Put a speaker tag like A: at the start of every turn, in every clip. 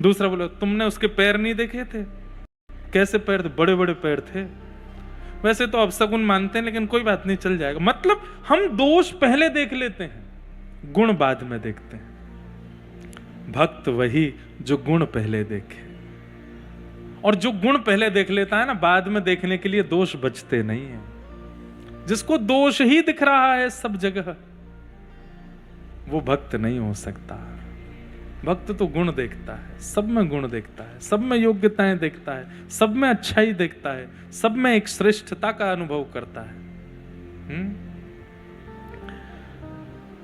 A: दूसरा बोला तुमने उसके पैर नहीं देखे थे? कैसे पैर थे? बड़े बड़े पैर थे। वैसे तो अपशकुन मानते हैं, लेकिन कोई बात नहीं, चल जाएगा। मतलब हम दोष पहले देख लेते हैं, गुण बाद में देखते हैं। भक्त वही जो गुण पहले देखे, और जो गुण पहले देख लेता है ना, बाद में देखने के लिए दोष बचते नहीं है। जिसको दोष ही दिख रहा है सब जगह, वो भक्त नहीं हो सकता। भक्त तो गुण देखता है, सब में गुण देखता है, सब में योग्यताएं देखता है, सब में अच्छाई देखता है, सब में एक श्रेष्ठता का अनुभव करता है।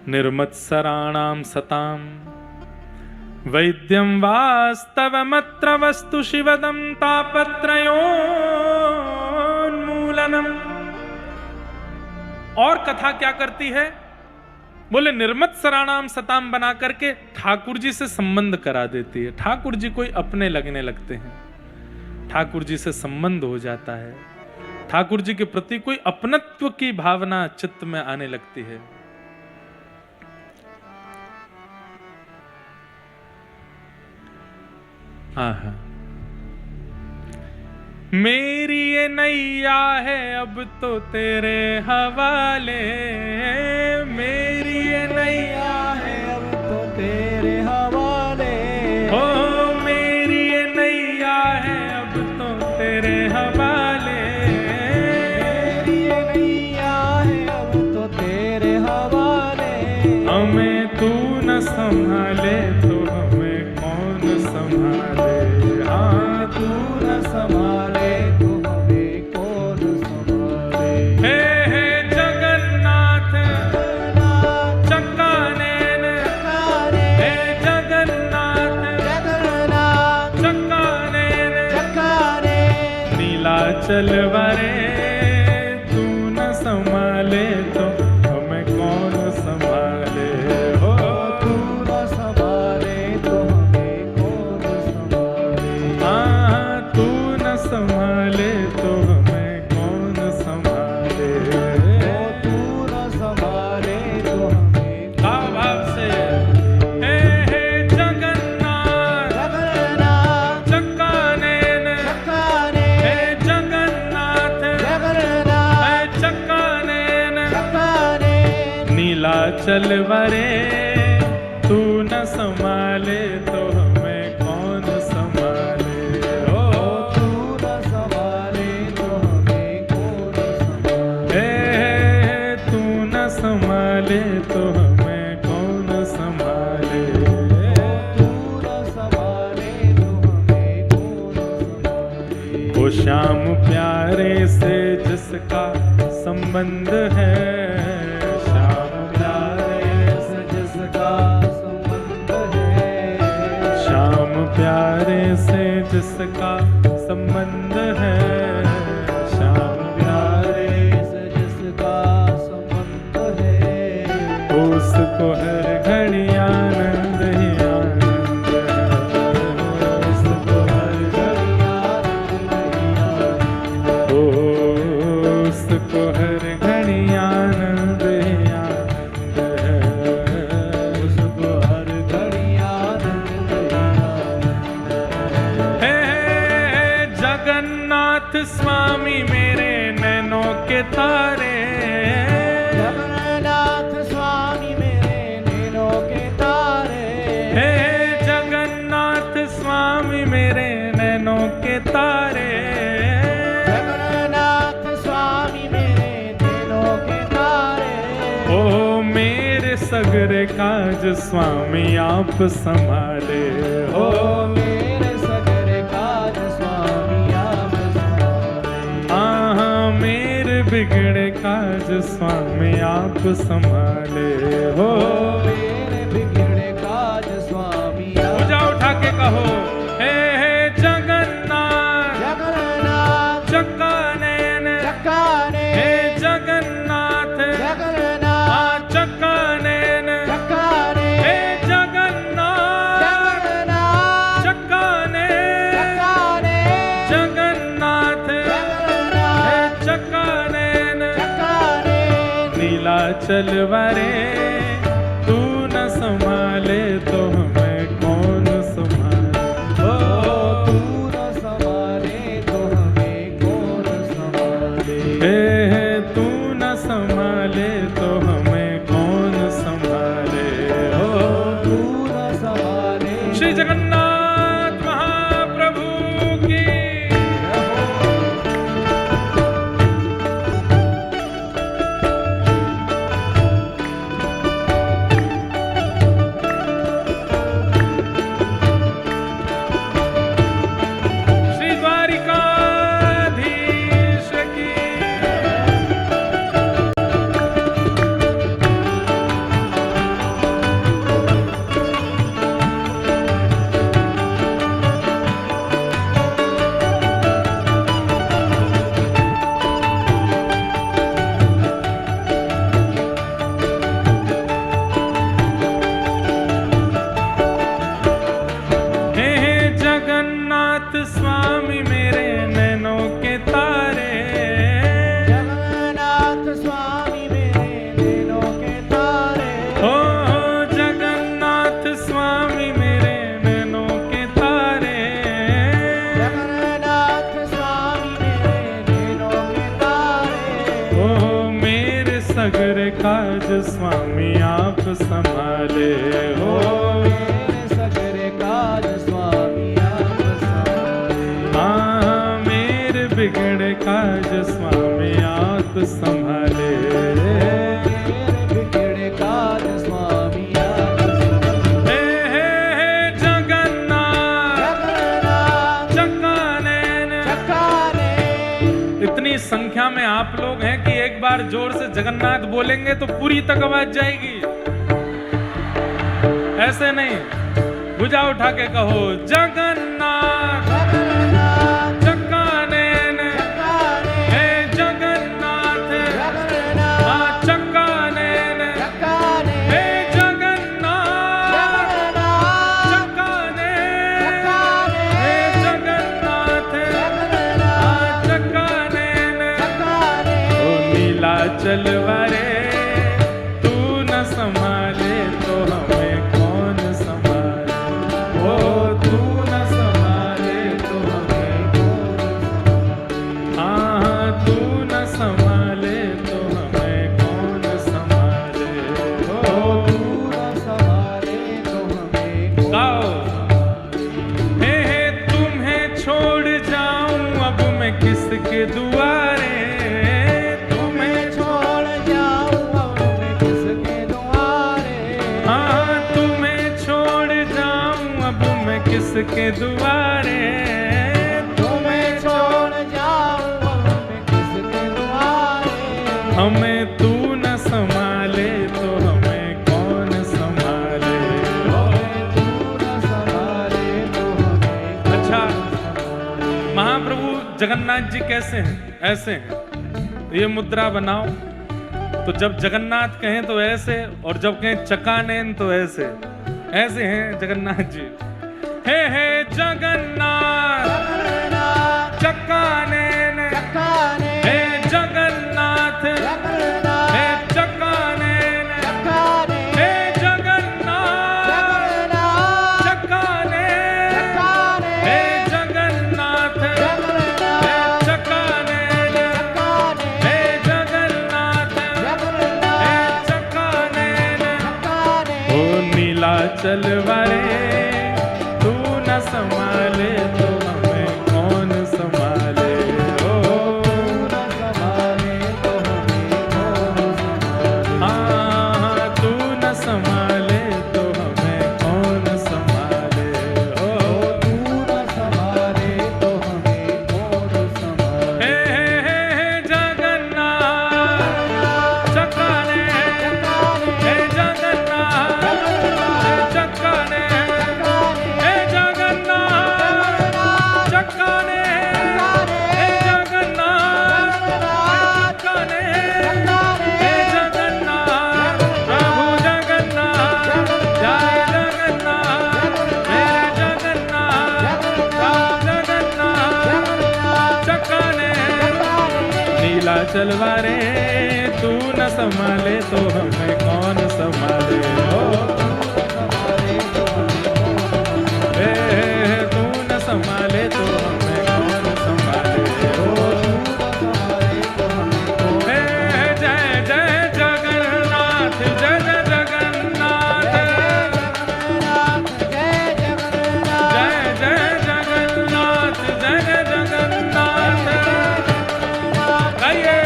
A: निर्मत्सराणाम सताम वैद्यम वास्तवमत्र वस्तु शिवदम तापत्रयोन्मूलनम। और कथा क्या करती है? बोले निर्मत्सराणाम सताम बना करके ठाकुर जी से संबंध करा देती है। ठाकुर जी कोई अपने लगने लगते हैं, ठाकुर जी से संबंध हो जाता है, ठाकुर जी के प्रति कोई अपनत्व की भावना चित्त में आने लगती है। आहा, मेरी ये नैया है अब तो तेरे हवाले, मेरी ये नैया है अब तो तेरे हवाले, हो मेरी ये नैया है अब तो तेरे हवाले, मेरी ये नैया है अब तो तेरे हवाले। हमें तू न संभाले तो हमें कौन संभाले, हाँ तू न संभाले चलवारे, तू न संभाले तो हमें कौन संभाले, हो तू न संभाले तो हमें कौन संभाले, हाँ तू न संभाले तो हमें कौन संभाले, हो तू न संभाले तो हमें। भाव से हे जगन्नाथ जगन्नाथ चक्काने चलवरे, तू न संभाले तो हमें कौन संभाले, हो तू न संभाले तो हमें कौन संभाले, तू न संभाले तो हमें कौन संभाले, तू न संभाले तो हमें कौन संभाले। वो श्याम प्यारे से जिसका संबंध है, प्यारे से जिसका संबंध है, श्याम प्यारे से जिसका संबंध है, उसको हर घड़ी आनंद ही आनंद है, उसको हर घड़ी आनंद ही आनंद है, उसको हर घड़ी आनंद ही आनंद है, उसको हर घड़ी आनंद ही जगन्नाथ स्वामी मेरे नैनों के तारे, जगन्नाथ स्वामी मेरे नैनों के तारे, हे जगन्नाथ स्वामी मेरे नैनों के तारे, जगन्नाथ स्वामी मेरे नैनों के तारे। ओ मेरे सगरे काज स्वामी आप संभाले, हो मेरे सगरे काज स्वामी आप संभाले, हाँ मेरे बिगड़े काज स्वामी आप संभाले, हो मेरे बिगड़े काज स्वामी। पूजा उठा के कहो हे जगन्नाथ जगन्नाथ चक्कानैन चक्काने, हे जगन्नाथ जगन्नाथ चक्कानैन चक्काने, हे जगन्नाथ जगन्नाथ चक्काने चक्काने, जगन्नाथ जगन्नाथ चक्कानैन चक्काने। नीलाचलवरे, तू न संभाले तो हमें कौन संभाले, स्वामी मेरे नैनों के तारे,
B: जगन्नाथ स्वामी मेरे नैनों के तारे,
A: ओ जगन्नाथ स्वामी मेरे नैनों के तारे,
B: जगन्नाथ स्वामी मेरे नैनों के तारे,
A: ओ मेरे सगरे काज स्वामी आप संभाले हो,
B: मेरे सगरे काज स्वामी आप संभाले,
A: हाँ मेरे बिगड़े काज स्वामी आप संभाले,
B: मेरे बिगड़े काज स्वामी आप संभाले।
A: हे जगन्नाथ
B: जगन्नाथ
A: चक्कानैन।
B: चक्काने,
A: इतनी संख्या में आप लोग हैं कि एक बार जोर से जगन्नाथ बोलेंगे तो पूरी तक आवाज जाएगी, ऐसे नहीं, भुजा उठा के कहो जगन्नाथ
B: जगन्नाथ
A: चक्कानैन,
B: चक्काने,
A: हे जगन्नाथ
B: जगन्नाथ
A: हाँ चक्कानैन,
B: चक्काने,
A: हे जगन्नाथ
B: जगन्नाथ
A: चक्कानैन,
B: चक्काने,
A: हे जगन्नाथ हाँ
B: जगन्नाथ
A: चक्कानैन।
B: चक्काने,
A: ओ नीला चलवारे तू न संभाले तो हमें कौन संभाले, ओ तू न संभाले तो हमें हाँ तू न संभाले तो हमें कौन संभाले, ओ
B: पूरा संभाले तो हमें कौन
A: गाओ हे तुम्हें छोड़ जाऊं अब मैं किसके दुआरे,
B: तुम्हें छोड़ जाऊं अब मैं किसके द्वारे,
A: हाँ तुम्हें छोड़ जाऊं अब मैं किसके दुआरे,
B: तुम्हें छोड़ जाऊं अब मैं किसके द्वारे,
A: हमें तू न संभाले तो हमें कौन संभाले।
B: हमें तू न संभाले तो हमें कौन
A: अच्छा,
B: संभाले।
A: महाप्रभु जगन्नाथ जी कैसे हैं? ऐसे हैं, ये मुद्रा बनाओ तो जब जगन्नाथ कहें तो ऐसे, और जब कहें चकानैन तो ऐसे, ऐसे हैं जगन्नाथ जी। हे जगन्नाथ
B: जगन्नाथ
A: चकानैन,
B: चक्काने,
A: हे जगन्नाथ
B: जगन्नाथ
A: हे चकानैन,
B: चक्काने,
A: हे जगन्नाथ
B: जगन्नाथ
A: चकानैन,
B: चक्काने,
A: हे जगन्नाथ हे
B: जगन्नाथ
A: चकानैन,
B: चक्काने,
A: हे जगन्नाथ हे
B: जगन्नाथ
A: चकानैन।
B: चक्काने,
A: ओ नीला चलवारे तू न संभाले तो हमें कौन संभाले, ओ
B: पूरा संभाले तो हमें कौन संभाले।
A: हाँ तू न संभाले तो हमें कौन संभाले, ओ
B: पूरा संभाले तो हमें कौन संभाले।
A: हे जगन्नाथ चकानैन, हे जगन्नाथ हे चकानैन, हे जगन्नाथ चकानैन, हे जगन्नाथ चकानैन, हे जगन्नाथ प्रभु जगन्नाथ, जय जगन्नाथ मेरे जगन्नाथ, जय जगन्नाथ चकानैन। नीला चलवारे तू न संभाले तो हमें कौन संभाले, ओ हे तू न संभाले तो हमें कौन संभाले, ओ हे जय जय जगन्नाथ, जय जय जगन्नाथ,
B: जय जगन्नाथ,
A: जय जय जगन्नाथ, जय जय जगन्नाथ। गाइए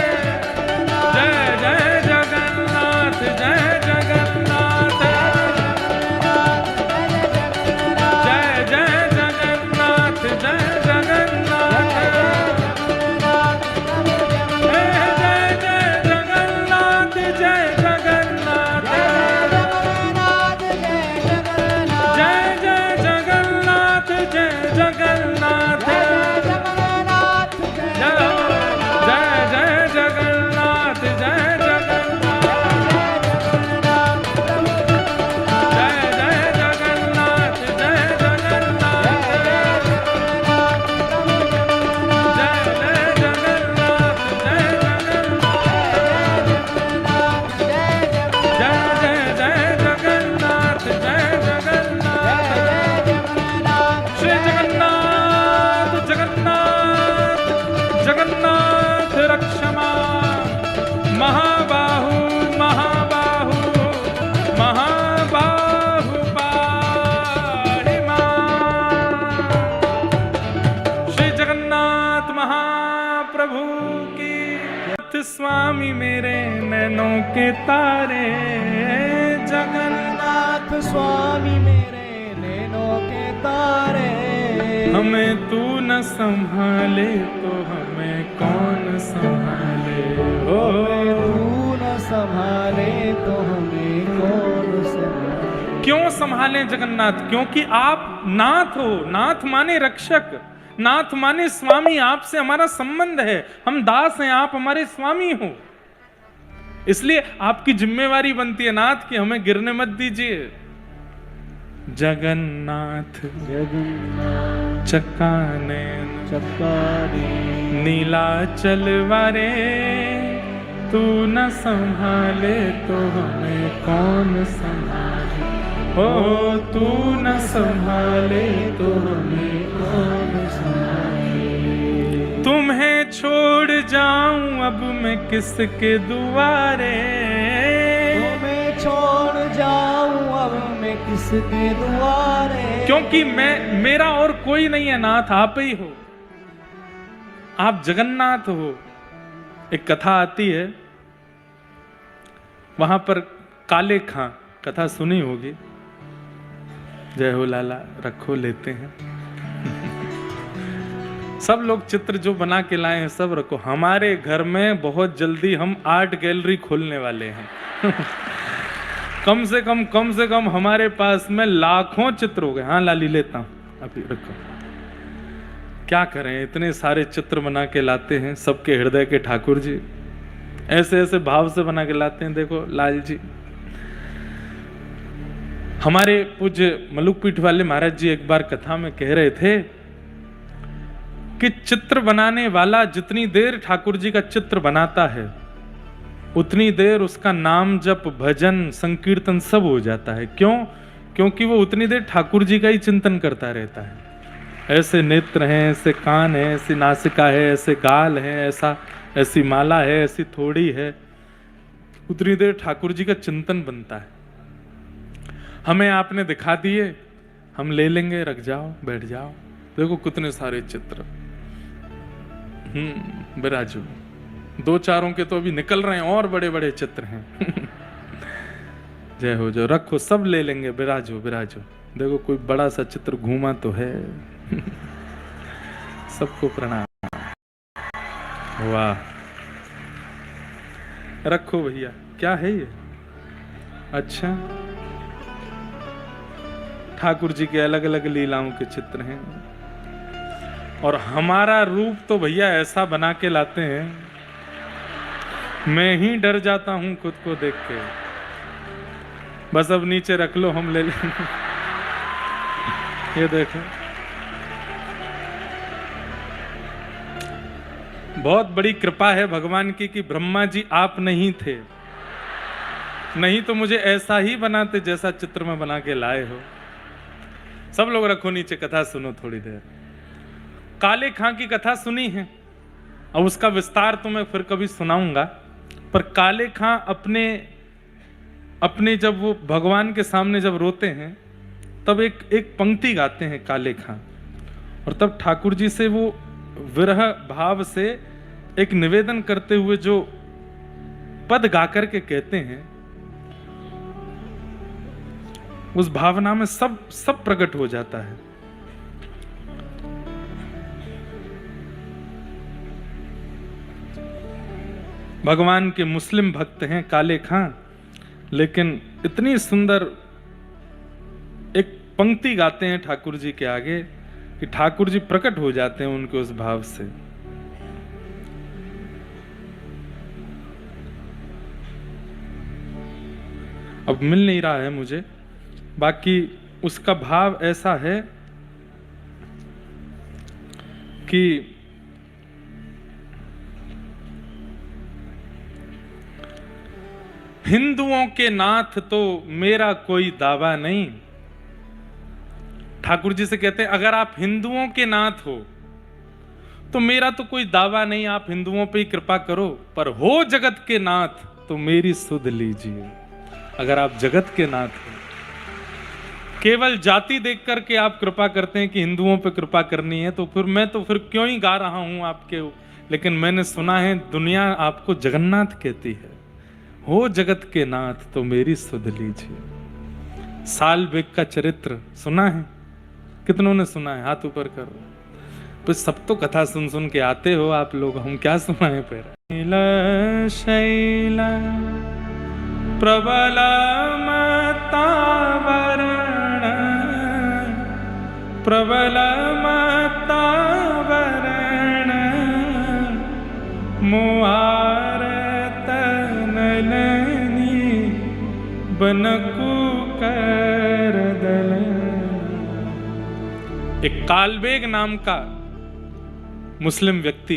A: जय जय जगन्नाथ, जय जगन्नाथ, जय जय जगन्नाथ, जय जगन्नाथ, हे जय जय जगन्नाथ, जय जगन्नाथ, जय जय जगन्नाथ, जय जगन्नाथ, जय जय जगन्नाथ, जय जगन्नाथ, जय जय जगन्नाथ, जय जगन्नाथ, स्वामी मेरे नैनों के तारे,
B: जगन्नाथ स्वामी मेरे नैनों के तारे।
A: हमें तू न संभाले तो हमें कौन संभाले, हो
B: तू न संभाले तो हमें कौन संभाले।
A: क्यों संभालें जगन्नाथ? क्योंकि आप नाथ हो। नाथ माने रक्षक, नाथ माने स्वामी। आपसे हमारा संबंध है, हम दास हैं, आप हमारे स्वामी हो। इसलिए आपकी जिम्मेवारी बनती है नाथ कि हमें गिरने मत दीजिए। जगन्नाथ
B: जगन्नाथ
A: चक्कानैन
B: चक्कारे
A: नीलाचल वारे, तू न संभाले तो हमें कौन संभाले, ओ तू न संभाले तो हमें
B: कौन संभाले।
A: तुम्हें छोड़ जाऊं अब मैं किसके दुआरे,
B: तुम्हें छोड़ जाऊं अब मैं किसके दुआरे।
A: क्योंकि मेरा और कोई नहीं है नाथ, आप ही हो। आप जगन्नाथ हो। एक कथा आती है, वहां पर काले खां, कथा सुनी होगी। जय हो लाला, रखो लेते हैं। सब लोग चित्र जो बना के लाए हैं सब रखो। हमारे घर में बहुत जल्दी हम आर्ट गैलरी खोलने वाले हैं। कम से कम हमारे पास में लाखों चित्र हो गए। हाँ लाली लेता हूं, अभी रखो। क्या करें, इतने सारे चित्र बना के लाते हैं सबके हृदय के ठाकुर जी, ऐसे ऐसे भाव से बना के लाते हैं। देखो लाल जी, हमारे पूज्य मलुकपीठ वाले महाराज जी एक बार कथा में कह रहे थे कि चित्र बनाने वाला जितनी देर ठाकुर जी का चित्र बनाता है उतनी देर उसका नाम जप भजन संकीर्तन सब हो जाता है। क्यों? क्योंकि वो उतनी देर ठाकुर जी का ही चिंतन करता रहता है। ऐसे नेत्र हैं, ऐसे कान है, ऐसी नासिका है, ऐसे गाल है, ऐसी माला है, ऐसी थोड़ी है, उतनी देर ठाकुर जी का चिंतन बनता है। हमें आपने दिखा दिए, हम ले लेंगे, रख जाओ, बैठ जाओ। देखो कितने सारे चित्र। बिराजो, दो चारों के तो अभी निकल रहे हैं, और बड़े बड़े चित्र हैं। जय हो, जो रखो, सब ले लेंगे। बिराजो बिराजो। देखो कोई बड़ा सा चित्र घूमा तो है। सबको प्रणाम। वाह, रखो भैया। क्या है ये? अच्छा, ठाकुर जी के अलग अलग लीलाओं के चित्र हैं। और हमारा रूप तो भैया ऐसा बना के लाते हैं, मैं ही डर जाता हूं खुद को देख के। बस अब नीचे रख लो, हम ले लेंगे। ये देखो, बहुत बड़ी कृपा है भगवान की कि ब्रह्मा जी आप नहीं थे, नहीं तो मुझे ऐसा ही बनाते जैसा चित्र में बना के लाए हो। सब लोग रखो नीचे, कथा सुनो थोड़ी देर। काले खां की कथा सुनी है, अब उसका विस्तार तो मैं फिर कभी सुनाऊंगा। पर काले खां अपने जब वो भगवान के सामने जब रोते हैं तब एक पंक्ति गाते हैं काले खां, और तब ठाकुर जी से वो विरह भाव से एक निवेदन करते हुए जो पद गाकर के कहते हैं, उस भावना में सब प्रकट हो जाता है। भगवान के मुस्लिम भक्त हैं काले खां, लेकिन इतनी सुंदर एक पंक्ति गाते हैं ठाकुर जी के आगे कि ठाकुर जी प्रकट हो जाते हैं उनके उस भाव से। अब मिल नहीं रहा है मुझे, बाकी उसका भाव ऐसा है कि हिंदुओं के नाथ तो मेरा कोई दावा नहीं। ठाकुर जी से कहते हैं अगर आप हिंदुओं के नाथ हो तो मेरा तो कोई दावा नहीं, आप हिंदुओं पे ही कृपा करो, पर हो जगत के नाथ तो मेरी सुध लीजिए। अगर आप जगत के नाथ हो, केवल जाति देख करके आप कृपा करते हैं कि हिंदुओं पे कृपा करनी है, तो फिर मैं तो फिर क्यों ही गा रहा हूं आपके लेकिन मैंने सुना है दुनिया आपको जगन्नाथ कहती है। हो जगत के नाथ तो मेरी सुध लीजिए। साल बेग का चरित्र सुना है? कितनों ने सुना है? हाथ ऊपर करो। तो सब तो कथा सुन सुन के आते हो आप लोग, हम क्या सुनाए फिर। शैला प्रबल मतावरण प्रबल मतावरण मुआर तनलनी बनकु कर दलन। एक कालबेग नाम का मुस्लिम व्यक्ति,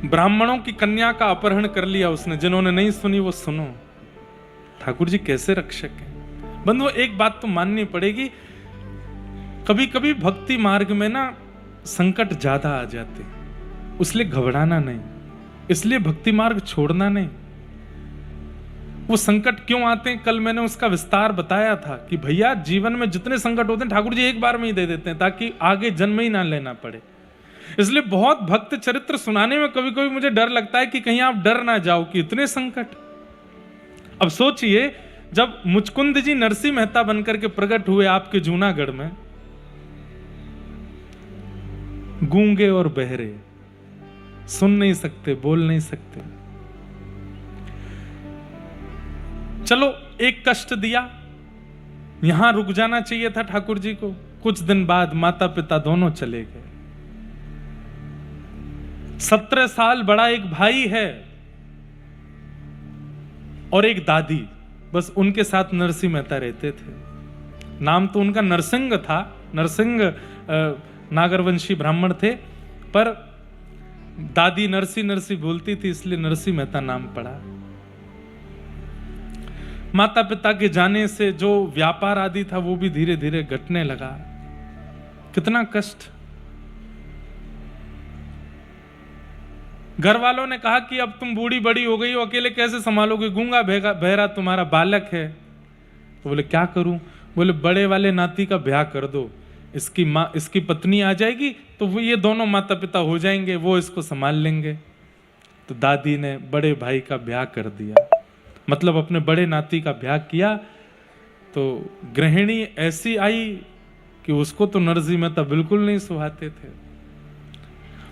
A: ब्राह्मणों की कन्या का अपहरण कर लिया उसने। जिन्होंने नहीं सुनी वो सुनो। ठाकुर जी कैसे रक्षक हैं बंधुओं। एक बात तो माननी पड़ेगी, कभी कभी भक्ति मार्ग में ना संकट ज्यादा आ जाते, इसलिए घबराना नहीं, इसलिए भक्ति मार्ग छोड़ना नहीं। वो संकट क्यों आते हैं कल मैंने उसका विस्तार बताया था कि भैया जीवन में जितने संकट होते हैं ठाकुर जी एक बार में ही दे देते हैं ताकि आगे जन्म ही ना लेना पड़े। इसलिए बहुत भक्त चरित्र सुनाने में कभी कभी मुझे डर लगता है कि कहीं आप डर ना जाओ कि इतने संकट। अब सोचिए, जब मुचकुंद जी नरसिंह मेहता बनकर के प्रकट हुए आपके जूनागढ़ में, गूंगे और बहरे, सुन नहीं सकते, बोल नहीं सकते। चलो एक कष्ट दिया, यहां रुक जाना चाहिए था ठाकुर जी को। कुछ दिन बाद माता पिता दोनों चले गए। 17 साल बड़ा एक भाई है और एक दादी, बस उनके साथ नरसिंह मेहता रहते थे। नाम तो उनका नरसिंह था, नरसिंह नागरवंशी ब्राह्मण थे, पर दादी नरसी नरसी बोलती थी इसलिए नरसिंह मेहता नाम पड़ा। माता पिता के जाने से जो व्यापार आदि था वो भी धीरे धीरे घटने लगा। कितना कष्ट। घर वालों ने कहा कि अब तुम बूढ़ी बड़ी हो गई हो, अकेले कैसे संभालोगे, गूंगा बहरा तुम्हारा बालक है। तो बोले क्या करूं? बोले बड़े वाले नाती का ब्याह कर दो, इसकी माँ इसकी पत्नी आ जाएगी तो वो ये दोनों माता पिता हो जाएंगे, वो इसको संभाल लेंगे। तो दादी ने बड़े भाई का ब्याह कर दिया, मतलब अपने बड़े नाती का ब्याह किया। तो गृहिणी ऐसी आई कि उसको तो नरसिंह मेहता बिल्कुल नहीं सुहाते थे।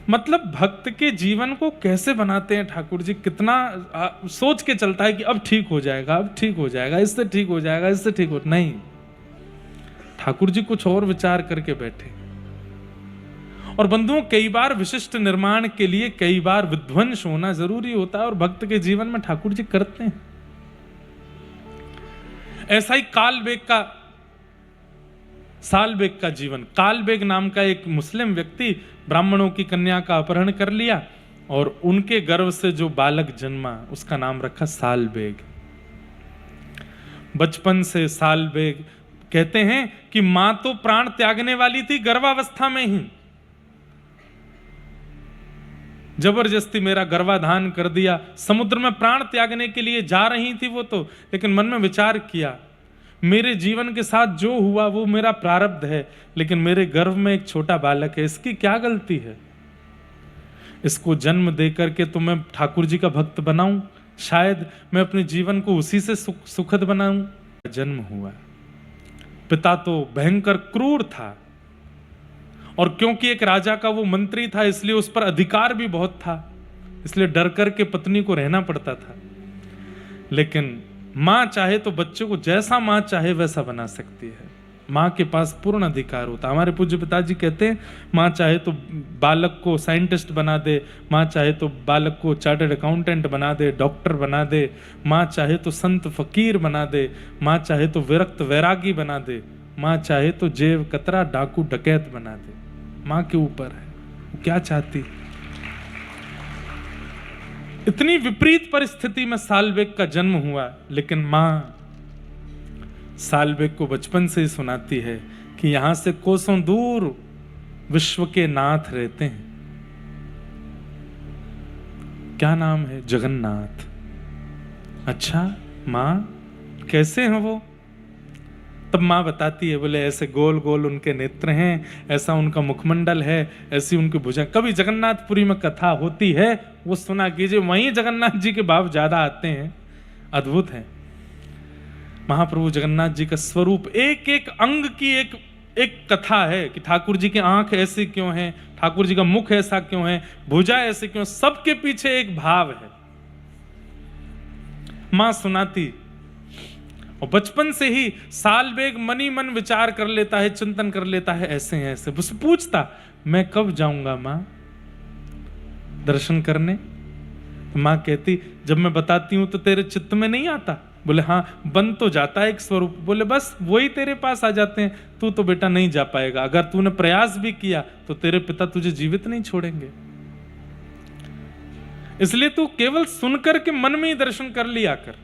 A: मतलब भक्त के जीवन को कैसे बनाते हैं ठाकुर जी, कितना सोच के चलता है कि अब ठीक हो जाएगा, अब ठीक हो जाएगा, इससे ठीक हो जाएगा, इससे ठीक हो। नहीं, ठाकुर जी कुछ और विचार करके बैठे। और बंधुओं, कई बार विशिष्ट निर्माण के लिए कई बार विध्वंस होना जरूरी होता है और भक्त के जीवन में ठाकुर जी करते हैं। ऐसा ही सालबेग का जीवन। कालबेग नाम का एक मुस्लिम व्यक्ति ब्राह्मणों की कन्या का अपहरण कर लिया और उनके गर्भ से जो बालक जन्मा उसका नाम रखा सालबेग। बचपन से सालबेग, कहते हैं कि मां तो प्राण त्यागने वाली थी गर्भावस्था में ही, जबरदस्ती मेरा गर्भाधान कर दिया। समुद्र में प्राण त्यागने के लिए जा रही थी वो तो, लेकिन मन में विचार किया मेरे जीवन के साथ जो हुआ वो मेरा प्रारब्ध है, लेकिन मेरे गर्भ में एक छोटा बालक है, इसकी क्या गलती है? इसको जन्म दे करके तो मैं ठाकुर जी का भक्त बनाऊं, शायद मैं अपने जीवन को उसी से सुखद बनाऊं। जन्म हुआ। पिता तो भयंकर क्रूर था और क्योंकि एक राजा का वो मंत्री था इसलिए उस पर अधिकार भी बहुत था, इसलिए डर कर के पत्नी को रहना पड़ता था। लेकिन मां चाहे तो बच्चे को जैसा मां चाहे वैसा बना सकती है, मां के पास पूर्ण अधिकार होता। हमारे पूज्य पिताजी कहते हैं मां चाहे तो बालक को साइंटिस्ट बना दे, मां चाहे तो बालक को चार्टर्ड अकाउंटेंट बना दे, डॉक्टर बना दे, मां चाहे तो संत फकीर बना दे, मां चाहे तो विरक्त वैरागी बना दे, मां चाहे तो जेब कतरा डाकू डकैत बना दे। मां के ऊपर है वो क्या चाहती। इतनी विपरीत परिस्थिति में सालबेग का जन्म हुआ, लेकिन मां सालबेग को बचपन से ही सुनाती है कि यहां से कोसों दूर विश्व के नाथ रहते हैं। क्या नाम है? जगन्नाथ। अच्छा मां, कैसे हैं वो? तब माँ बताती है, बोले ऐसे गोल गोल उनके नेत्र हैं, ऐसा उनका मुखमंडल है, ऐसी उनकी भुजा। कभी जगन्नाथपुरी में कथा होती है, वो सुना कीजिए, वहीं जगन्नाथ जी के भाव ज्यादा आते हैं, अद्भुत है। महाप्रभु जगन्नाथ जी का स्वरूप, एक एक अंग की एक कथा है कि ठाकुर जी की आंख ऐसी क्यों है, ठाकुर जी का मुख ऐसा क्यों है, भुजा ऐसे क्यों, सबके पीछे एक भाव है। मां सुनाती, और बचपन से ही साल बेग मनी मन विचार कर लेता है, चिंतन कर लेता है, ऐसे हैं ऐसे। उससे पूछता, मैं कब जाऊंगा मां दर्शन करने? तो मां कहती, जब मैं बताती हूं तो तेरे चित्त में नहीं आता? बोले हाँ, बन तो जाता है एक स्वरूप। बोले बस वही तेरे पास आ जाते हैं, तू तो बेटा नहीं जा पाएगा। अगर तूने प्रयास भी किया तो तेरे पिता तुझे जीवित नहीं छोड़ेंगे, इसलिए तू केवल सुनकर के मन में ही दर्शन कर लिया कर।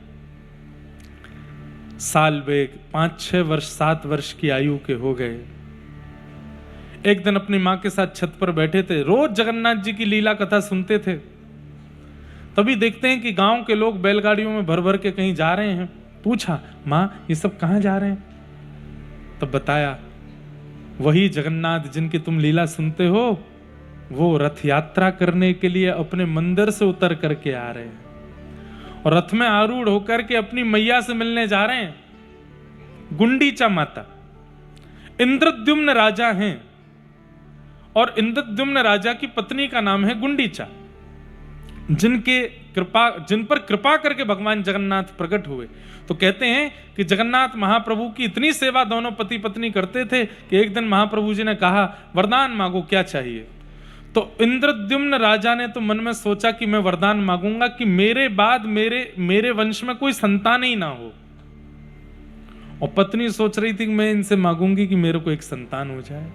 A: साल बेग 5-6 वर्ष 7 वर्ष की आयु के हो गए। एक दिन अपनी मां के साथ छत पर बैठे थे, रोज जगन्नाथ जी की लीला कथा सुनते थे। तभी देखते हैं कि गांव के लोग बैलगाड़ियों में भर भर के कहीं जा रहे हैं। पूछा, मां ये सब कहां जा रहे हैं? तब बताया, वही जगन्नाथ जिनकी तुम लीला सुनते हो, वो रथ यात्रा करने के लिए अपने मंदिर से उतर करके आ रहे हैं और रथ में आरूढ़ होकर के अपनी मैया से मिलने जा रहे हैं। गुंडीचा माता, इंद्रद्युम्न राजा हैं और इंद्रद्युम्न राजा की पत्नी का नाम है गुंडीचा, जिन पर कृपा करके भगवान जगन्नाथ प्रकट हुए। तो कहते हैं कि जगन्नाथ महाप्रभु की इतनी सेवा दोनों पति पत्नी करते थे कि एक दिन महाप्रभु जी ने कहा, वरदान मांगो, क्या चाहिए? तो इंद्रद्युम्न राजा ने तो मन में सोचा कि मैं वरदान मांगूंगा कि मेरे बाद मेरे वंश में कोई संतान ही ना हो। और पत्नी सोच रही थी कि मैं इनसे मांगूंगी कि मेरे को एक संतान हो जाए।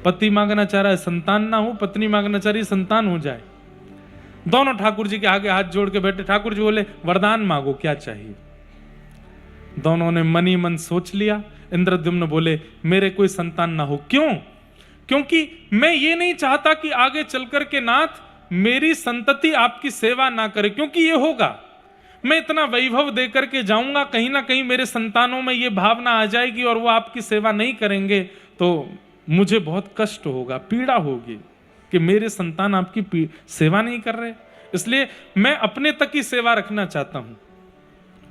A: पति मांगना चाह रहा है संतान ना हो, पत्नी मांगना चाह रही है संतान हो जाए। दोनों ठाकुर जी के आगे हाथ जोड़ के बैठे। ठाकुर जी बोले, वरदान मांगो, क्या चाहिए? दोनों ने मन ही मन सोच लिया। इंद्रद्युम्न बोले, मेरे कोई संतान ना हो। क्यों? क्योंकि मैं ये नहीं चाहता कि आगे चलकर के नाथ मेरी संतति आपकी सेवा ना करे, क्योंकि ये होगा, मैं इतना वैभव देकर के जाऊंगा, कहीं ना कहीं मेरे संतानों में ये भावना आ जाएगी और वो आपकी सेवा नहीं करेंगे तो मुझे बहुत कष्ट होगा, पीड़ा होगी कि मेरे संतान आपकी सेवा नहीं कर रहे। इसलिए मैं अपने तक ही सेवा रखना चाहता हूं।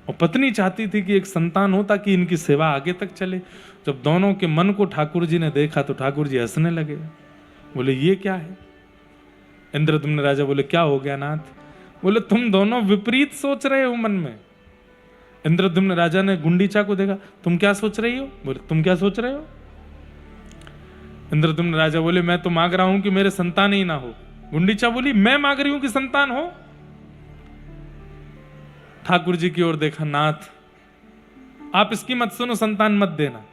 A: और पत्नी चाहती थी कि एक संतान हो ताकि इनकी सेवा आगे तक चले। जब दोनों के मन को ठाकुर जी ने देखा तो ठाकुर जी हंसने लगे। बोले, ये क्या है? इंद्रद्युम्न राजा बोले, क्या हो गया नाथ? बोले, तुम दोनों विपरीत सोच रहे हो मन में। इंद्रद्युम्न राजा ने गुंडीचा को देखा, तुम क्या सोच रही हो? बोले, तुम क्या सोच रहे हो? इंद्रद्युम्न राजा बोले, मैं तो मांग रहा हूं कि मेरे संतान ही ना हो। गुंडीचा बोली, मैं मांग रही हूं कि संतान हो। ठाकुर जी की ओर देखा, नाथ आप इसकी मत सुनो, संतान मत देना।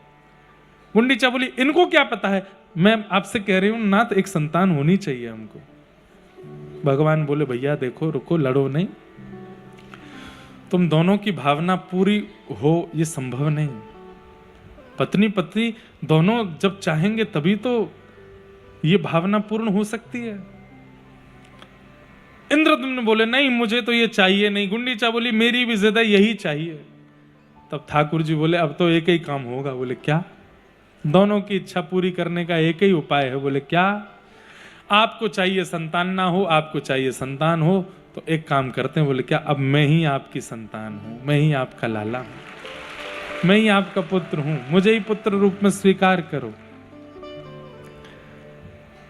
A: गुंडीचा बोली, इनको क्या पता है, मैं आपसे कह रही हूं नाथ, एक संतान होनी चाहिए हमको। भगवान बोले, भैया देखो, रुको, लड़ो नहीं, तुम दोनों की भावना पूरी हो ये संभव नहीं। पत्नी पति दोनों जब चाहेंगे तभी तो ये भावना पूर्ण हो सकती है। इंद्रद्युम्न बोले, नहीं मुझे तो ये चाहिए नहीं। गुंडीचा बोली, मेरी भी जिद यही चाहिए। तब ठाकुर जी बोले, अब तो एक ही काम होगा। बोले, क्या? दोनों की इच्छा पूरी करने का एक ही उपाय है। बोले, क्या? आपको चाहिए संतान ना हो, आपको चाहिए संतान हो, तो एक काम करते हैं। बोले, क्या? अब मैं ही आपकी संतान हूं, मैं ही आपका लाला हूं, मैं ही आपका पुत्र हूं, मुझे ही पुत्र रूप में स्वीकार करो।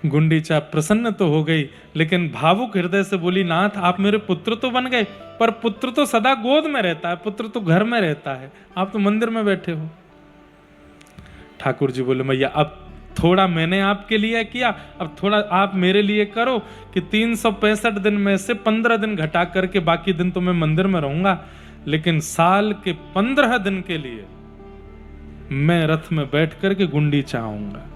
A: गुंडीचा प्रसन्न तो हो गई, लेकिन भावुक हृदय से बोली, नाथ आप मेरे पुत्र तो बन गए, पर पुत्र तो सदा गोद में रहता है, पुत्र तो घर में रहता है, आप तो मंदिर में बैठे हो। ठाकुर जी बोले, मैया अब थोड़ा मैंने आपके लिए किया, अब थोड़ा आप मेरे लिए करो कि 365 दिन में से 15 दिन घटा करके बाकी दिन तो मैं मंदिर में रहूंगा, लेकिन साल के 15 दिन के लिए मैं रथ में बैठ करके गुंडीचा आऊंगा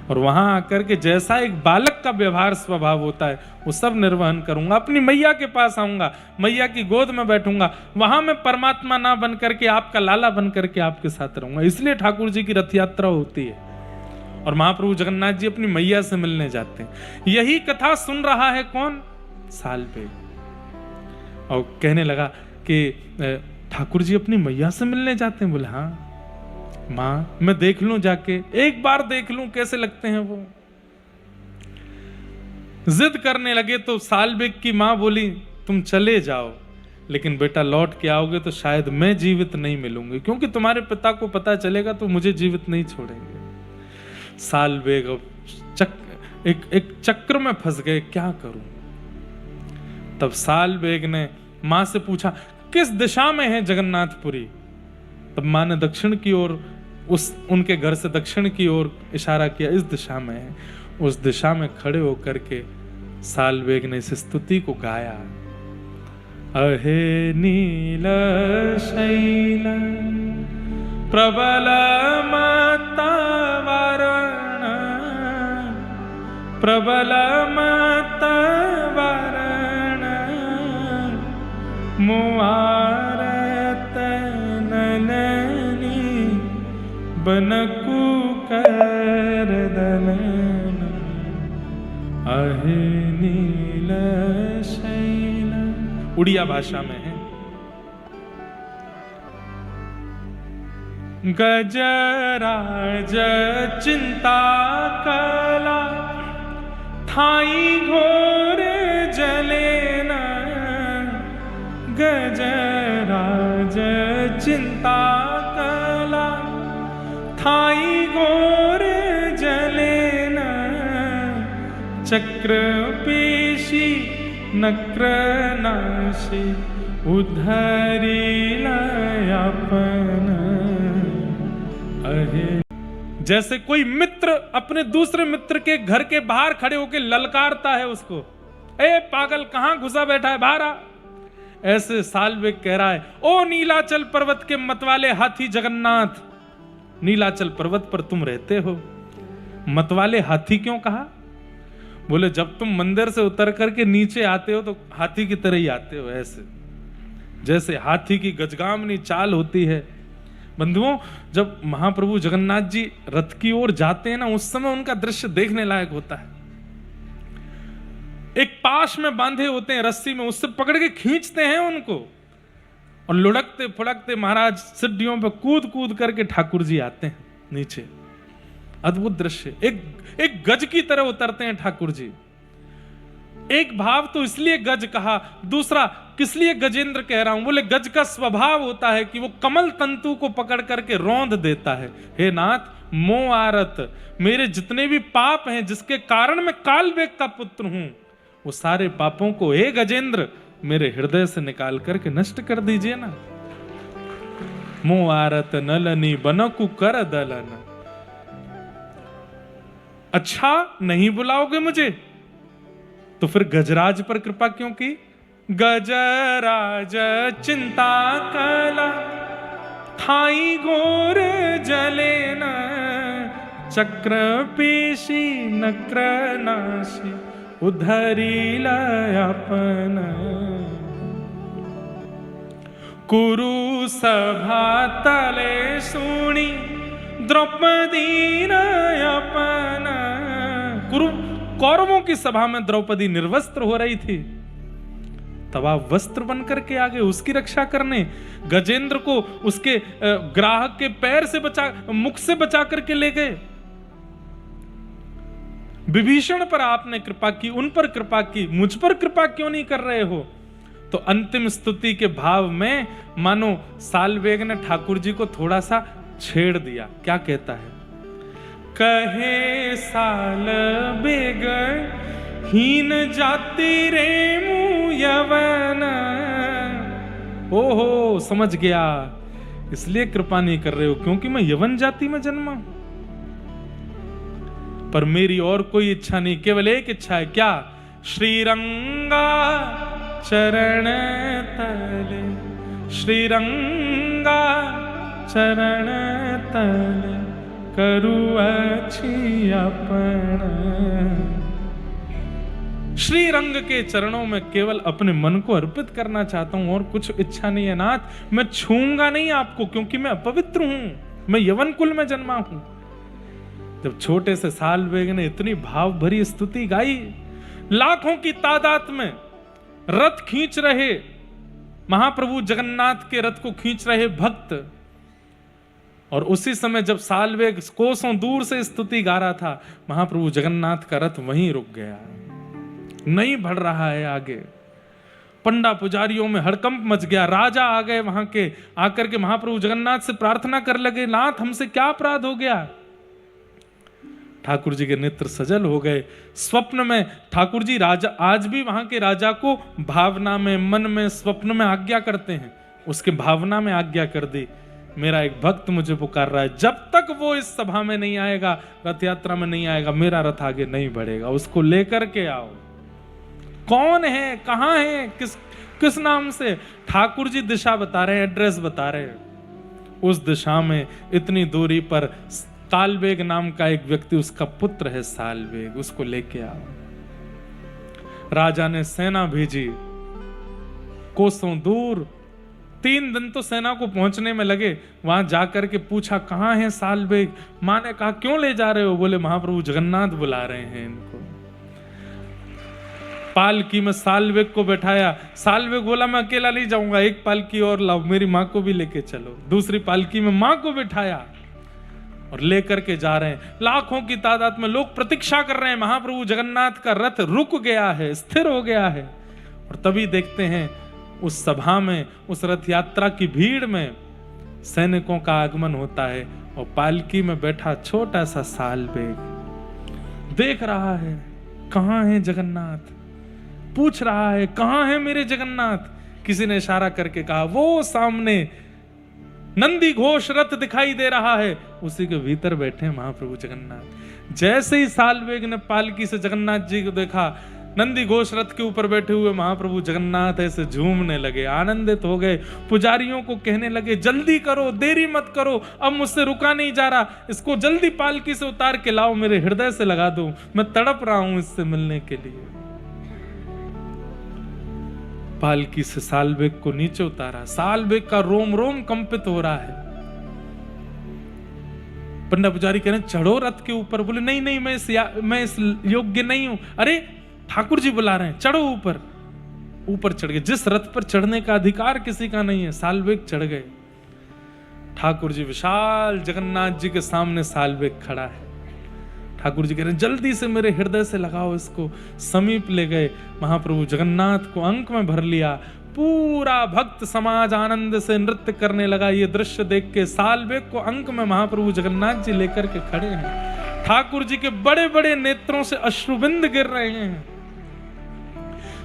A: और वहां आकर के जैसा एक बालक का व्यवहार स्वभाव होता है वो सब निर्वहन करूंगा। अपनी मैया के पास आऊंगा, मैया की गोद में बैठूंगा, वहां मैं परमात्मा ना बन करके आपका लाला बन करके आपके साथ रहूंगा। इसलिए ठाकुर जी की रथ यात्रा होती है और महाप्रभु जगन्नाथ जी अपनी मैया से मिलने जाते हैं। यही कथा सुन रहा है कौन? साल पे। और कहने लगा कि ठाकुर जी अपनी मैया से मिलने जाते हैं। बोले, हाँ। माँ मैं देख लूं जाके, एक बार देख लूं कैसे लगते हैं वो। जिद करने लगे तो सालबेग की माँ बोली तुम चले जाओ, लेकिन बेटा लौट के आओगे तो शायद मैं जीवित नहीं मिलूंगी, क्योंकि तुम्हारे पिता को पता चलेगा तो मुझे जीवित नहीं छोड़ेंगे। सालबेग एक चक्र में फंस गए, क्या करूं। तब सालबेग ने मां से पूछा किस दिशा में है जगन्नाथपुरी। तब मां ने दक्षिण की ओर, उनके घर से दक्षिण की ओर इशारा किया, इस दिशा में है। उस दिशा में खड़े होकर के सालबेग ने इस स्तुति को गाया, अहे नील शैल प्रबल मतवरण, प्रबल मतवरण मुआरत नलनी बनकु कर दलन, अहे नील शैल। उड़िया भाषा में है। गजराज चिंता कला थाई घोर जलेन, गजराज चिंता कला थाई घोर जलेन, चक्र पेशी नक्रनाशी उधरी लयापन, अहे। जैसे कोई मित्र अपने दूसरे मित्र के घर के बाहर खड़े होकर ललकारता है उसको, ए पागल कहां घुसा बैठा है, बाहर आ। ऐसे सालबेग कह रहा है, ओ नीलाचल पर्वत के मतवाले हाथी जगन्नाथ, नीलाचल पर्वत पर तुम रहते हो। मतवाले हाथी क्यों कहा? बोले जब तुम मंदिर से उतर करके नीचे आते हो तो हाथी की तरह ही आते हो, ऐसे जैसे हाथी की गजगामनी चाल होती है। बंधुओं, जब महाप्रभु जगन्नाथ जी रथ की ओर जाते हैं ना, उस समय उनका दृश्य देखने लायक होता है। एक पाश में बांधे होते हैं रस्सी में, उससे पकड़ के खींचते हैं उनको, और लुढ़कते फुड़कते महाराज सीढ़ियों पे कूद कूद करके ठाकुर जी आते हैं नीचे। अद्भुत दृश्य, एक गज की तरह उतरते हैं ठाकुर जी। एक भाव तो इसलिए गज कहा, दूसरा किस लिए गजेंद्र कह रहा हूं? बोले गज का स्वभाव होता है कि वो कमल तंतु को पकड़ करके रौंद देता है। हे नाथ, मोह आरत, मेरे जितने भी पाप हैं जिसके कारण मैं कालबेग का पुत्र हूं, वो सारे पापों को हे गजेंद्र मेरे हृदय से निकाल करके नष्ट कर दीजिए ना। मोह आरत नलनी बनकु कर दलन। अच्छा नहीं बुलाओगे मुझे तो फिर गजराज पर कृपा क्यों की? गजराज चिंता कला थाई घोर जलेन, चक्र पेशी नक्रनाशी उधरी लयापन, कुरु सभा तले सुनी द्रौपदी नयापन। कुरु कौरवों की सभा में द्रौपदी निर्वस्त्र हो रही थी, तब आप वस्त्र बनकर के आगे उसकी रक्षा करने, गजेंद्र को उसके ग्राहक के पैर से बचा, मुख से बचा करके ले गए। विभीषण पर आपने कृपा की, उन पर कृपा की, मुझ पर कृपा क्यों नहीं कर रहे हो? तो अंतिम स्तुति के भाव में मानो सालबेग ने ठाकुर जी को थोड़ा सा छेड़ दिया। क्या कहता है? कहे सालबेग हीन जाति रे मुँह यवन। ओहो, समझ गया, इसलिए कृपा नहीं कर रहे हो क्योंकि मैं यवन जाति में जन्मा। पर मेरी और कोई इच्छा नहीं, केवल एक इच्छा है। क्या? श्रीरंगा चरण तले, श्रीरंगा चरण तले करु अच्छी अपन। श्री रंग के चरणों में केवल अपने मन को अर्पित करना चाहता हूं, और कुछ इच्छा नहीं है नाथ। मैं छूंगा नहीं आपको क्योंकि मैं अपवित्र हूं, मैं यवन कुल में जन्मा हूं। जब छोटे से सालबेग ने इतनी भाव भरी स्तुति गाई, लाखों की तादाद में रथ खींच रहे, महाप्रभु जगन्नाथ के रथ को खींच रहे भक्त, और उसी समय जब साल्वेग कोसों दूर से स्तुति गा रहा था, महाप्रभु जगन्नाथ का रथ वहीं रुक गया, नहीं बढ़ रहा है आगे। पंडा पुजारियों में हड़कंप मच गया। राजा आ गए वहां के, आकर के महाप्रभु जगन्नाथ से प्रार्थना कर लगे, नाथ हमसे क्या अपराध हो गया। ठाकुर जी के नेत्र सजल हो गए। स्वप्न में ठाकुर जी राजा आज भी वहां के राजा को भावना में, मन में, स्वप्न में आज्ञा करते हैं। उसके भावना में आज्ञा कर दी, मेरा एक भक्त मुझे पुकार रहा है, जब तक वो इस सभा में नहीं आएगा, रथ यात्रा में नहीं आएगा, मेरा रथ आगे नहीं बढ़ेगा, उसको लेकर के आओ। कौन है, कहां है, किस नाम से? ठाकुर जी दिशा बता रहे हैं, एड्रेस बता रहे हैं। उस दिशा में इतनी दूरी पर साल्वेग नाम का एक व्यक्ति, उसका पुत्र है साल्वेग, उसको लेके आओ। राजा ने सेना भेजी कोसों दूर, 3 दिन तो सेना को पहुंचने में लगे। वहां जाकर के पूछा कहां है साल्वेग। मां ने कहा क्यों ले जा रहे हो? बोले महाप्रभु जगन्नाथ बुला रहे हैं इनको। पालकी में साल्वेग को बैठाया। साल्वेग बोला मैं अकेला नहीं जाऊंगा, एक पालकी और लाओ, मेरी मां को भी लेके चलो। दूसरी पालकी में मां को बैठाया और लेकर के जा रहे हैं। लाखों की तादाद में लोग प्रतीक्षा कर रहे हैं। महाप्रभु जगन्नाथ का रथ रुक गया है, स्थिर हो गया है। और तभी देखते हैं उस सभा में, उस रथ यात्रा की भीड़ में सैनिकों का आगमन होता है और पालकी में बैठा छोटा सा साल्वेग देख रहा है कहां है जगन्नाथ, पूछ रहा है कहां है मेरे जगन्नाथ। किसी ने इशारा करके कहा वो सामने नंदी घोष रथ दिखाई दे रहा है, उसी के भीतर बैठे महाप्रभु जगन्नाथ। जैसे ही साल्वेग ने पालकी से जगन्नाथ जी को देखा, नंदी घोष रथ के ऊपर बैठे हुए महाप्रभु जगन्नाथ ऐसे झूमने लगे, आनंदित हो गए। पुजारियों को कहने लगे जल्दी करो, देरी मत करो, अब मुझसे रुका नहीं जा रहा, इसको जल्दी पालकी से उतार के लाओ, मेरे हृदय से लगा दो, मैं तड़प रहा हूं इससे मिलने के लिए। पालकी से साल्वेग को नीचे उतारा। साल्वेग का रोम रोम कंपित हो रहा है। पंडा पुजारी कह रहे हैं चढ़ो रथ के ऊपर। बोले नहीं नहीं, मैं इस योग्य नहीं हूं। अरे ठाकुर जी बुला रहे हैं, चढ़ो ऊपर। ऊपर चढ़ गए। जिस रथ पर चढ़ने का अधिकार किसी का नहीं है, साल्वेग चढ़ गए। ठाकुर जी विशाल जगन्नाथ जी के सामने साल्वेग खड़ा है। ठाकुर जी कह रहे हैं जल्दी से मेरे हृदय से लगाओ इसको। समीप ले गए, महाप्रभु जगन्नाथ को अंक में भर लिया। पूरा भक्त समाज आनंद से नृत्य करने लगा। ये दृश्य देख के साल्वेग को अंक में महाप्रभु जगन्नाथ जी लेकर के खड़े हैं। ठाकुर जी के बड़े बड़े नेत्रों से अश्रुबिंद गिर रहे हैं।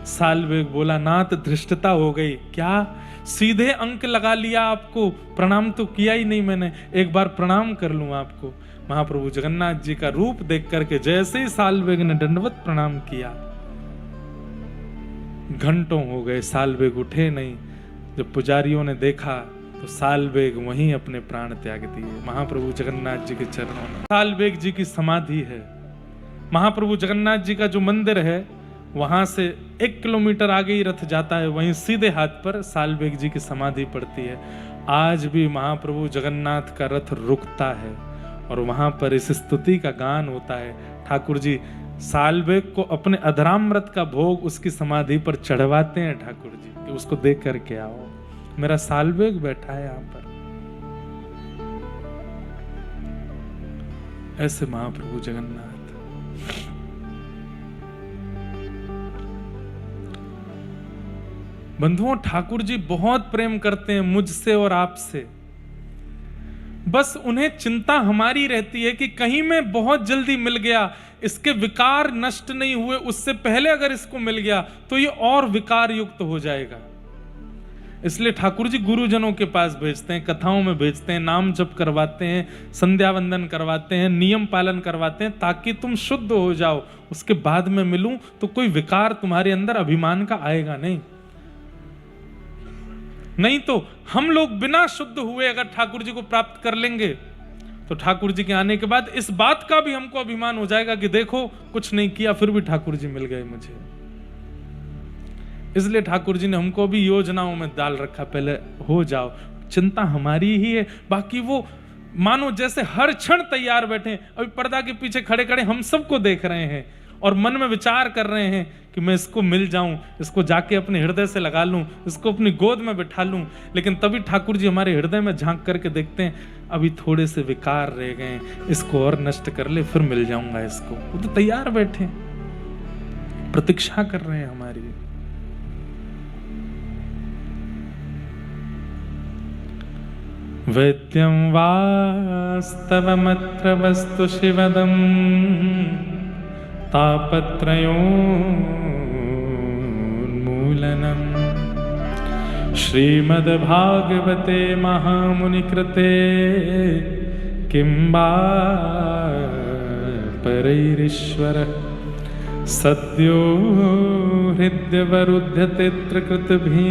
A: साल्वेग बोला नाथ धृष्टता हो गई। क्या सीधे अंक लगा लिया? आपको प्रणाम तो किया ही नहीं मैंने, एक बार प्रणाम कर लूं आपको। महाप्रभु जगन्नाथ जी का रूप देख करके जैसे ही साल्वेग ने दंडवत प्रणाम किया, घंटों हो गए साल्वेग उठे नहीं। जब पुजारियों ने देखा तो साल्वेग वहीं अपने प्राण त्याग दिए महाप्रभु जगन्नाथ जी के चरणों में। साल्वेग जी की समाधि है। महाप्रभु जगन्नाथ जी का जो मंदिर है वहां से 1 किलोमीटर आगे ही रथ जाता है, वहीं सीधे हाथ पर साल्वेग जी की समाधि पड़ती है। आज भी महाप्रभु जगन्नाथ का रथ रुकता है और वहां पर इस स्तुति का गान होता है। ठाकुर जी साल्वेग को अपने अधरामृत का भोग उसकी समाधि पर चढ़वाते हैं ठाकुर जी कि उसको देख करके आओ, मेरा साल्वेग बैठा है यहां पर। ऐसे महाप्रभु जगन्नाथ। बंधुओं, ठाकुर जी बहुत प्रेम करते हैं मुझसे और आपसे। बस उन्हें चिंता हमारी रहती है कि कहीं मैं बहुत जल्दी मिल गया, इसके विकार नष्ट नहीं हुए, उससे पहले अगर इसको मिल गया तो ये और विकार युक्त हो जाएगा। इसलिए ठाकुर जी गुरुजनों के पास भेजते हैं, कथाओं में भेजते हैं, नाम जप करवाते हैं, संध्या वंदन करवाते हैं, नियम पालन करवाते हैं, ताकि तुम शुद्ध हो जाओ। उसके बाद में मिलूं तो कोई विकार तुम्हारे अंदर अभिमान का आएगा नहीं। नहीं तो हम लोग बिना शुद्ध हुए अगर ठाकुर जी को प्राप्त कर लेंगे तो ठाकुर जी के आने के बाद इस बात का भी हमको अभिमान हो जाएगा कि देखो कुछ नहीं किया फिर भी ठाकुर जी मिल गए मुझे। इसलिए ठाकुर जी ने हमको भी योजनाओं में डाल रखा, पहले हो जाओ। चिंता हमारी ही है, बाकी वो मानो जैसे हर क्षण तैयार बैठे। अभी पर्दा के पीछे खड़े खड़े हम सबको देख रहे हैं और मन में विचार कर रहे हैं कि मैं इसको मिल जाऊं, इसको जाके अपने हृदय से लगा लूं, इसको अपनी गोद में बिठा लूं, लेकिन तभी ठाकुर जी हमारे हृदय में झांक करके देखते हैं अभी थोड़े से विकार रह गए, इसको और नष्ट कर ले फिर मिल जाऊंगा इसको। वो तो तैयार बैठे, प्रतीक्षा कर रहे हैं हमारी। वैद्यं वास्तवमत्र वस्तु शिवदं तापत्रयोन्मूलनम् श्रीमद्भागवते महामुनिकृते किं वा परैरीश्वरः सद्यो हृद्यवरुध्यते कृतभिः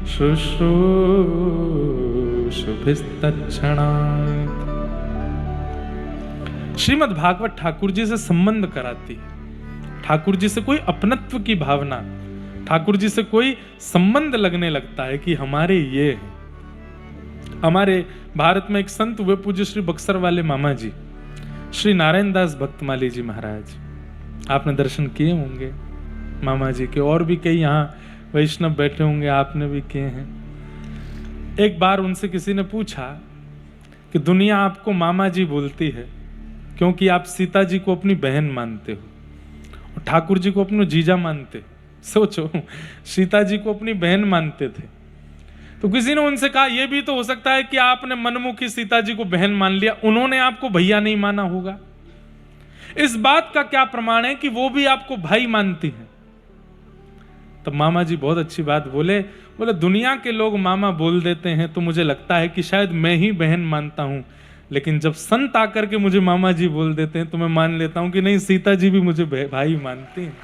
A: शुश्रूषुभिस्तत्क्षणात्। श्रीमद् भागवत ठाकुर जी से संबंध कराती है, ठाकुर जी से कोई अपनत्व की भावना, ठाकुर जी से कोई संबंध लगने लगता है कि हमारे ये हैं। हमारे भारत में एक संत हुए पूज्य श्री बक्सर वाले मामा जी, श्री नारायण दास भक्तमाली जी महाराज, आपने दर्शन किए होंगे मामा जी के, और भी कई यहाँ वैष्णव बैठे होंगे, आपने भी किए हैं। एक बार उनसे किसी ने पूछा कि दुनिया आपको मामा जी बोलती है क्योंकि आप सीता जी को अपनी बहन मानते हो और ठाकुर जी को अपना जीजा मानते हो। सोचो, सीता जी को अपनी बहन मानते थे, तो किसी ने उनसे कहा यह भी तो हो सकता है कि आपने मनमुखी सीता जी को बहन मान लिया, उन्होंने आपको भैया नहीं माना होगा। इस बात का क्या प्रमाण है कि वो भी आपको भाई मानती हैं? तब मामा जी बहुत अच्छी बात बोले दुनिया के लोग मामा बोल देते हैं तो मुझे लगता है कि शायद मैं ही बहन मानता हूं, लेकिन जब संत आकर के मुझे मामा जी बोल देते हैं तो मैं मान लेता हूं कि नहीं, सीता जी भी मुझे भाई मानती हैं।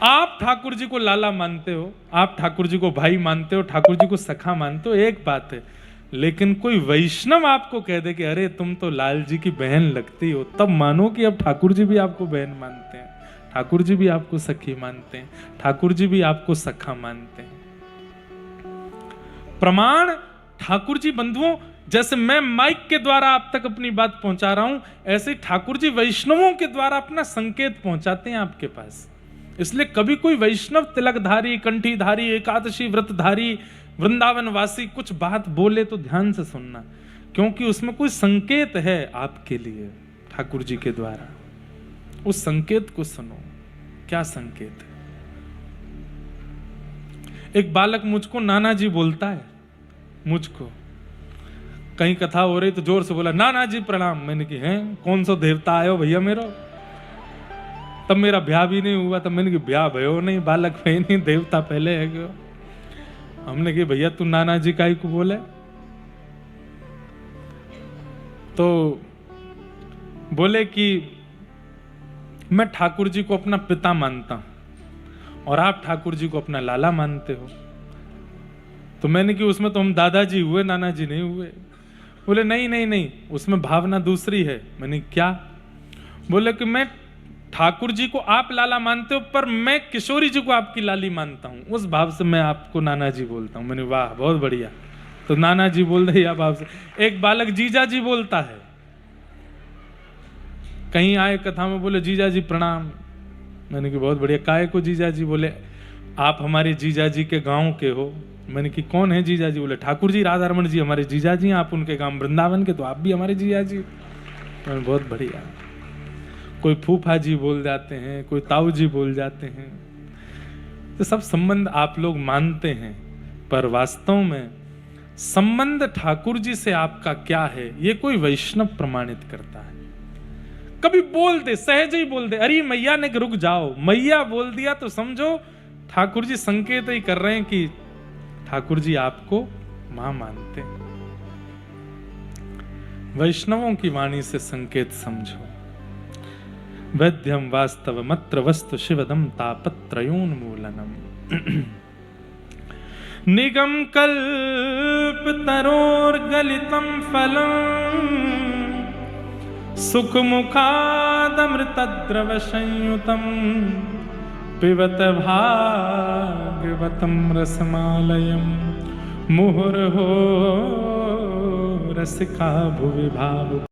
A: आप ठाकुर जी को लाला मानते हो, आप ठाकुर जी को भाई मानते हो, ठाकुर जी को सखा मानते हो, एक बात है, लेकिन कोई वैष्णव आपको कह दे कि अरे तुम तो लाल जी की बहन लगती हो, तब मानो कि अब ठाकुर जी भी आपको बहन मानते हैं, ठाकुर जी भी आपको सखी मानते हैं, ठाकुर जी भी आपको सखा मानते हैं। प्रमाण ठाकुर जी बंधुओं, जैसे मैं माइक के द्वारा आप तक अपनी बात पहुंचा रहा हूं, ऐसे ठाकुर जी वैष्णवों के द्वारा अपना संकेत पहुंचाते हैं आपके पास। इसलिए कभी कोई वैष्णव तिलकधारी, कंठीधारी, एकादशी व्रतधारी, वृंदावन वासी कुछ बात बोले तो ध्यान से सुनना, क्योंकि उसमें कोई संकेत है आपके लिए ठाकुर जी के द्वारा। उस संकेत को सुनो, क्या संकेत है। एक बालक मुझको नाना जी बोलता है, मुझको कहीं कथा हो रही तो जोर से बोला नाना जी प्रणाम। मैंने कि हैं कौन सा देवता आयो भैया मेरो? तब मेरा ब्याह भी नहीं हुआ, तब मैंने कि ब्याह भयो नहीं, बालक भय नहीं, देवता पहले है क्यों? हमने कि भैया तू नाना जी काई को बोले? तो बोले कि मैं ठाकुर जी को अपना पिता मानता हूं और आप ठाकुर जी को अपना लाला मानते हो। तो मैंने कि उसमें तो हम दादाजी हुए, नाना जी नहीं हुए। बोले नहीं नहीं नहीं, उसमें भावना दूसरी है। मैंने क्या? बोले कि मैं ठाकुर जी को आप लाला मानते हो, पर मैं किशोरी जी को आपकी लाली मानता हूं, उस भाव से मैं आपको नाना जी बोलता हूं। मैंने वाह बहुत बढ़िया, तो नाना जी बोल रहे या भाव से। एक बालक जीजा जी बोलता है, कहीं आए कथा में बोले जीजा जी प्रणाम। मैंने कि बहुत बढ़िया, काहे को जीजा जी? बोले आप हमारे जीजा जी के गांव के हो। मैंने कि कौन है जीजा जी? बोले ठाकुर जी राधा रमन जी हमारे जीजा जी, आप उनके गांव वृंदावन के, तो आप भी हमारे जीजा जी। मैंने बहुत बढ़िया। कोई फूफा जी बोल जाते हैं, कोई ताऊ जी बोल जाते हैं, तो सब संबंध आप लोग मानते हैं, पर वास्तव में संबंध ठाकुर जी से आपका क्या है ये कोई वैष्णव प्रमाणित करता है। कभी बोल दे, सहज ही बोल दे, अरे मैया ने रुक जाओ, मैया बोल दिया तो समझो ठाकुर जी संकेत ही कर रहे हैं कि ठाकुर जी आपको मां मानते हैं। वैष्णवों की वाणी से संकेत समझो। वैद्यम वास्तवमत्र वस्तु शिवदम तापत्रयोन्मूलनम। निगम कल्पतरोर्गलितं फलम् सुखमुखादमृतद्रव संयुतं पिबत भागवतं रसमालयं मुहुर्हो रसिका भुवि भावुक।